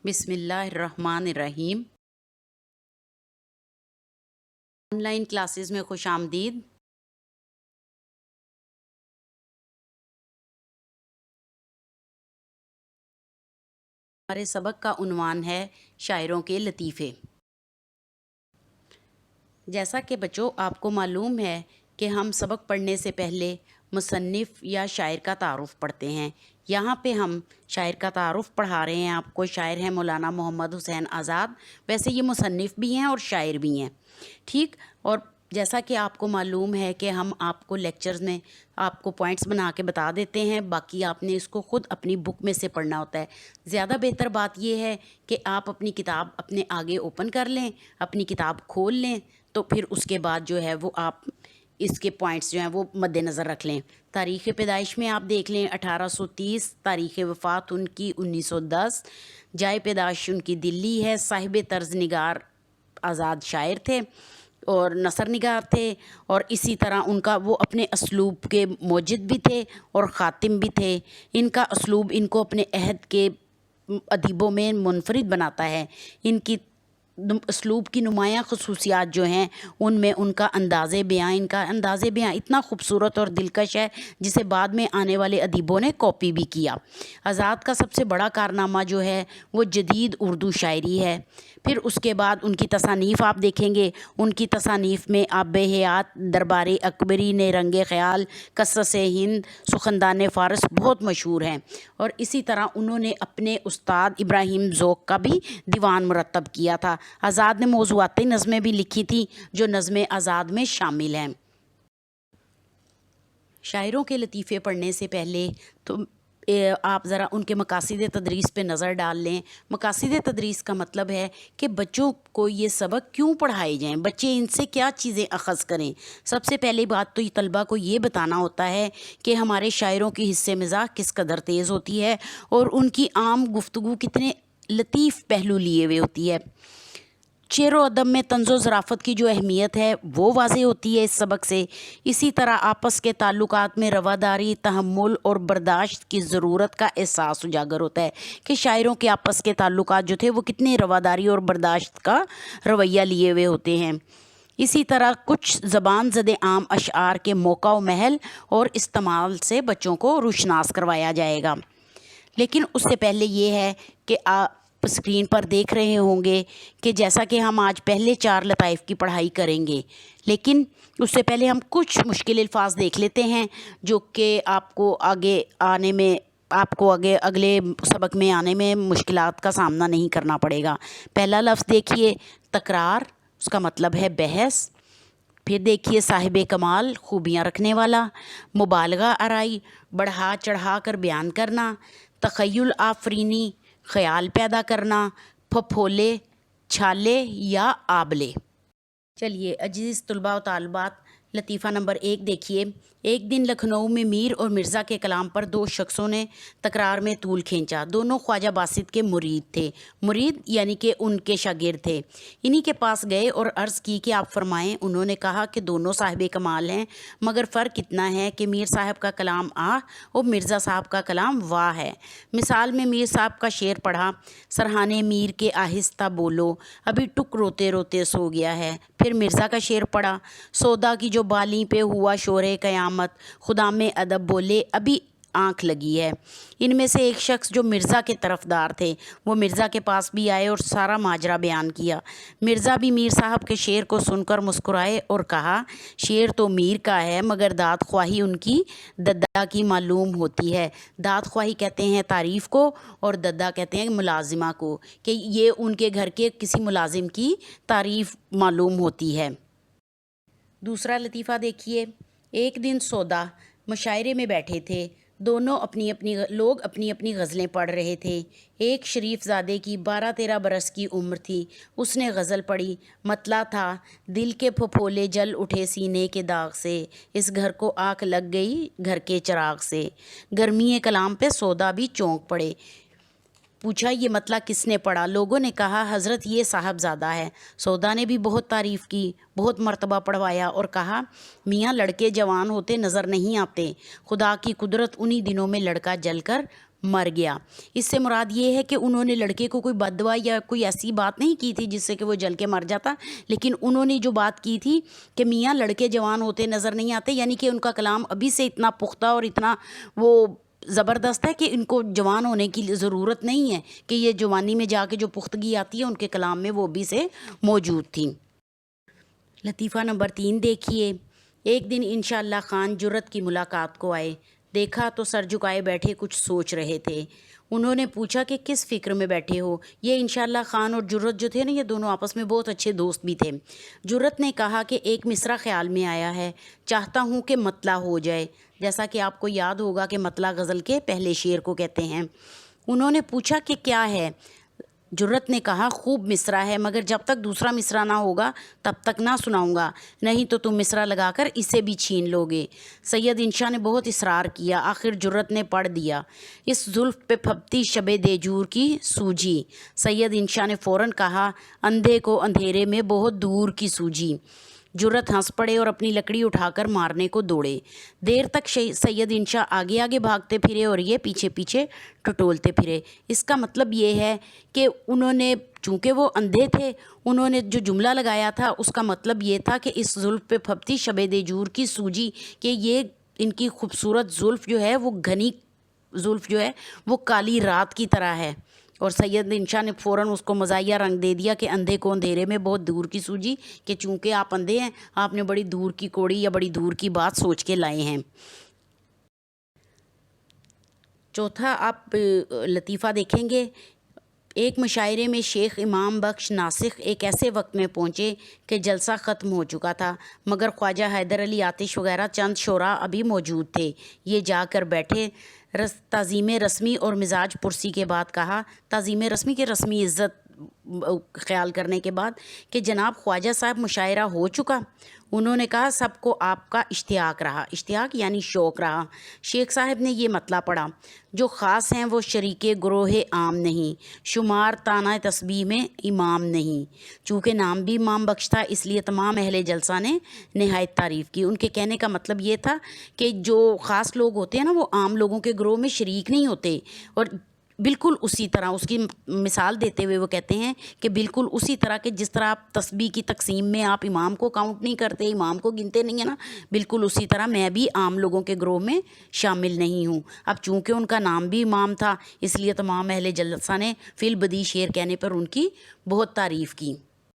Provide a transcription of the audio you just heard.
بسم اللہ الرحمن الرحیم۔ آن لائن کلاسز میں خوش آمدید۔ ہمارے سبق کا عنوان ہے شاعروں کے لطیفے۔ جیسا کہ بچوں آپ کو معلوم ہے کہ ہم سبق پڑھنے سے پہلے مصنف یا شاعر کا تعارف پڑھتے ہیں۔ یہاں پہ ہم شاعر کا تعارف پڑھا رہے ہیں آپ کو۔ شاعر ہیں مولانا محمد حسین آزاد۔ ویسے یہ مصنف بھی ہیں اور شاعر بھی ہیں، ٹھیک۔ اور جیسا کہ آپ کو معلوم ہے کہ ہم آپ کو لیکچرز میں آپ کو پوائنٹس بنا کے بتا دیتے ہیں، باقی آپ نے اس کو خود اپنی بک میں سے پڑھنا ہوتا ہے۔ زیادہ بہتر بات یہ ہے کہ آپ اپنی کتاب اپنے آگے اوپن کر لیں، اپنی کتاب کھول لیں، تو پھر اس کے بعد جو ہے وہ آپ اس کے پوائنٹس جو ہیں وہ مد نظر رکھ لیں۔ تاریخ پیدائش میں آپ دیکھ لیں 1830، تاریخ وفات ان کی 1910، جائے پیدائش ان کی دلی ہے۔ صاحب طرز نگار آزاد شاعر تھے اور نثر نگار تھے، اور اسی طرح ان کا وہ اپنے اسلوب کے موجد بھی تھے اور خاتم بھی تھے۔ ان کا اسلوب ان کو اپنے عہد کے ادیبوں میں منفرد بناتا ہے۔ ان کی اسلوب کی نمایاں خصوصیات جو ہیں ان میں ان کا انداز بیاں اتنا خوبصورت اور دلکش ہے جسے بعد میں آنے والے ادیبوں نے کاپی بھی کیا۔ آزاد کا سب سے بڑا کارنامہ جو ہے وہ جدید اردو شاعری ہے۔ پھر اس کے بعد ان کی تصانیف آپ دیکھیں گے، ان کی تصانیف میں آب حیات، دربار اکبری، رنگ خیال، قصص ہند، سخندان فارس بہت مشہور ہیں۔ اور اسی طرح انہوں نے اپنے استاد ابراہیم ذوق کا بھی دیوان مرتب کیا تھا۔ آزاد نے موضوعاتی نظمیں بھی لکھی تھیں جو نظم آزاد میں شامل ہیں۔ شاعروں کے لطیفے پڑھنے سے پہلے تو آپ ذرا ان کے مقاصد تدریس پہ نظر ڈال لیں۔ مقاصد تدریس کا مطلب ہے کہ بچوں کو یہ سبق کیوں پڑھائے جائیں، بچے ان سے کیا چیزیں اخذ کریں۔ سب سے پہلی بات تو طلباء کو یہ بتانا ہوتا ہے کہ ہمارے شاعروں کی حصے مزاح کس قدر تیز ہوتی ہے اور ان کی عام گفتگو کتنے لطیف پہلو لیے ہوئے ہوتی ہے۔ شعر و ادب میں طنز و ظرافت کی جو اہمیت ہے وہ واضح ہوتی ہے اس سبق سے۔ اسی طرح آپس کے تعلقات میں رواداری، تحمل اور برداشت کی ضرورت کا احساس اجاگر ہوتا ہے کہ شاعروں کے آپس کے تعلقات جو تھے وہ کتنی رواداری اور برداشت کا رویہ لیے ہوئے ہوتے ہیں۔ اسی طرح کچھ زبان زد عام اشعار کے موقع و محل اور استعمال سے بچوں کو روشناس کروایا جائے گا۔ لیکن اس سے پہلے یہ ہے کہ آپ اسکرین پر دیکھ رہے ہوں گے کہ جیسا کہ ہم آج پہلے 4 لطائف کی پڑھائی کریں گے، لیکن اس سے پہلے ہم کچھ مشکل الفاظ دیکھ لیتے ہیں جو کہ آپ کو اگلے سبق میں آنے میں مشکلات کا سامنا نہیں کرنا پڑے گا۔ پہلا لفظ دیکھیے تکرار، اس کا مطلب ہے بحث۔ پھر دیکھیے صاحب کمال، خوبیاں رکھنے والا۔ مبالغہ آرائی، بڑھا چڑھا کر بیان کرنا۔ تخیل آفرینی، خیال پیدا کرنا۔ پھپھولے، چھالے یا آبلے۔ چلیے عزیز طلباء و طالبات، لطیفہ نمبر 1 دیکھیے۔ ایک دن لکھنؤ میں میر اور مرزا کے کلام پر 2 شخصوں نے تکرار میں طول کھینچا۔ دونوں خواجہ باسط کے مرید تھے، مرید یعنی کہ ان کے شاگرد تھے۔ انہی کے پاس گئے اور عرض کی کہ آپ فرمائیں۔ انہوں نے کہا کہ دونوں صاحب کمال ہیں، مگر فرق اتنا ہے کہ میر صاحب کا کلام آ اور مرزا صاحب کا کلام واہ ہے۔ مثال میں میر صاحب کا شعر پڑھا: سرہانے میر کے آہستہ بولو، ابھی ٹک روتے روتے سو گیا ہے۔ پھر مرزا کا شعر پڑھا: سودا کی جو بالیں پہ ہوا شور قیامت، خدا میں ادب بولے ابھی آنکھ لگی ہے۔ ان میں سے ایک شخص جو مرزا کے طرفدار تھے وہ مرزا کے پاس بھی آئے اور سارا ماجرا بیان کیا۔ مرزا بھی میر صاحب کے شعر کو سن کر مسکرائے اور کہا: شعر تو میر کا ہے مگر داد خواہی ان کی ددا کی معلوم ہوتی ہے۔ داد خواہی کہتے ہیں تعریف کو اور ددا کہتے ہیں ملازمہ کو، کہ یہ ان کے گھر کے کسی ملازم کی تعریف معلوم ہوتی ہے۔ دوسرا لطیفہ دیکھیے۔ ایک دن سودا مشاعرے میں بیٹھے تھے، دونوں لوگ اپنی اپنی غزلیں پڑھ رہے تھے۔ ایک شریف زادے کی 12-13 برس کی عمر تھی۔ اس نے غزل پڑھی، مطلع تھا: دل کے پھپھولے جل اٹھے سینے کے داغ سے، اس گھر کو آنکھ لگ گئی گھر کے چراغ سے۔ گرمی کلام پہ سودا بھی چونک پڑے، پوچھا یہ مطلع کس نے پڑھا؟ لوگوں نے کہا حضرت یہ صاحب زادہ ہے۔ سودا نے بھی بہت تعریف کی، بہت مرتبہ پڑھوایا اور کہا میاں لڑکے جوان ہوتے نظر نہیں آتے، خدا کی قدرت انہی دنوں میں لڑکا جل کر مر گیا۔ اس سے مراد یہ ہے کہ انہوں نے لڑکے کو کوئی بد دعا یا کوئی ایسی بات نہیں کی تھی جس سے کہ وہ جل کے مر جاتا، لیکن انہوں نے جو بات کی تھی کہ میاں لڑکے جوان ہوتے نظر نہیں آتے، یعنی کہ ان کا کلام ابھی سے اتنا پختہ اور اتنا وہ زبردست ہے کہ ان کو جوان ہونے کی ضرورت نہیں ہے، کہ یہ جوانی میں جا کے جو پختگی آتی ہے ان کے کلام میں وہ ابھی سے موجود تھی۔ لطیفہ نمبر 3 دیکھیے۔ ایک دن انشاءاللہ خان جرت کی ملاقات کو آئے، دیکھا تو سر جھکائے بیٹھے کچھ سوچ رہے تھے۔ انہوں نے پوچھا کہ کس فکر میں بیٹھے ہو؟ یہ انشاءاللہ خان اور جرت جو تھے نا، یہ دونوں آپس میں بہت اچھے دوست بھی تھے۔ جرت نے کہا کہ ایک مصرع خیال میں آیا ہے، چاہتا ہوں کہ مطلع ہو جائے، جیسا کہ آپ کو یاد ہوگا کہ مطلع غزل کے پہلے شعر کو کہتے ہیں۔ انہوں نے پوچھا کہ کیا ہے؟ جرت نے کہا خوب مصرع ہے، مگر جب تک دوسرا مصرع نہ ہوگا تب تک نہ سناؤں گا، نہیں تو تم مصرع لگا کر اسے بھی چھین لو گے۔ سید انشاء نے بہت اصرار کیا، آخر جرت نے پڑھ دیا، اس زلف پہ پھبتی شب دیجور کی سوجی۔ سید انشاء نے فوراً کہا، اندھے کو اندھیرے میں بہت دور کی سوجی۔ جرت ہنس پڑے اور اپنی لکڑی اٹھا کر مارنے کو دوڑے۔ دیر تک سید انشاء آگے آگے بھاگتے پھرے اور یہ پیچھے پیچھے ٹٹولتے پھرے۔ اس کا مطلب یہ ہے کہ انہوں نے، چونکہ وہ اندھے تھے، انہوں نے جو جملہ لگایا تھا اس کا مطلب یہ تھا کہ اس زلف پہ پھبتی شب دیجور کی سوجی، کہ یہ ان کی خوبصورت زلف جو ہے وہ گھنی زلف جو ہے وہ کالی رات کی طرح ہے۔ اور سید انشاء نے فوراً اس کو مزاحیہ رنگ دے دیا کہ اندھے کو اندھیرے میں بہت دور کی سوجی، کہ چونکہ آپ اندھے ہیں آپ نے بڑی دور کی کوڑی یا بڑی دور کی بات سوچ کے لائے ہیں۔ چوتھا آپ لطیفہ دیکھیں گے۔ ایک مشاعرے میں شیخ امام بخش ناسخ ایک ایسے وقت میں پہنچے کہ جلسہ ختم ہو چکا تھا، مگر خواجہ حیدر علی آتش وغیرہ چند شعراء ابھی موجود تھے۔ یہ جا کر بیٹھے، تعظیم رسمی اور مزاج پرسی کے بعد کہا، تعظیم رسمی کے رسمی عزت خیال کرنے کے بعد، کہ جناب خواجہ صاحب مشاعرہ ہو چکا؟ انہوں نے کہا، سب کو آپ کا اشتیاق رہا۔ اشتیاق یعنی شوق رہا۔ شیخ صاحب نے یہ مطلع پڑھا، جو خاص ہیں وہ شریک گروہ عام نہیں، شمار تانہ تسبیح میں امام نہیں۔ چونکہ نام بھی امام بخش تھا اس لیے تمام اہل جلسہ نے نہایت تعریف کی۔ ان کے کہنے کا مطلب یہ تھا کہ جو خاص لوگ ہوتے ہیں نا وہ عام لوگوں کے گروہ میں شریک نہیں ہوتے، اور بالکل اسی طرح اس کی مثال دیتے ہوئے وہ کہتے ہیں کہ بالکل اسی طرح کہ جس طرح آپ تسبیح کی تقسیم میں آپ امام کو کاؤنٹ نہیں کرتے، امام کو گنتے نہیں ہیں نا، بالکل اسی طرح میں بھی عام لوگوں کے گروہ میں شامل نہیں ہوں۔ اب چونکہ ان کا نام بھی امام تھا اس لیے تمام اہل جلسہ نے فی البدیہہ شعر کہنے پر ان کی بہت تعریف کی۔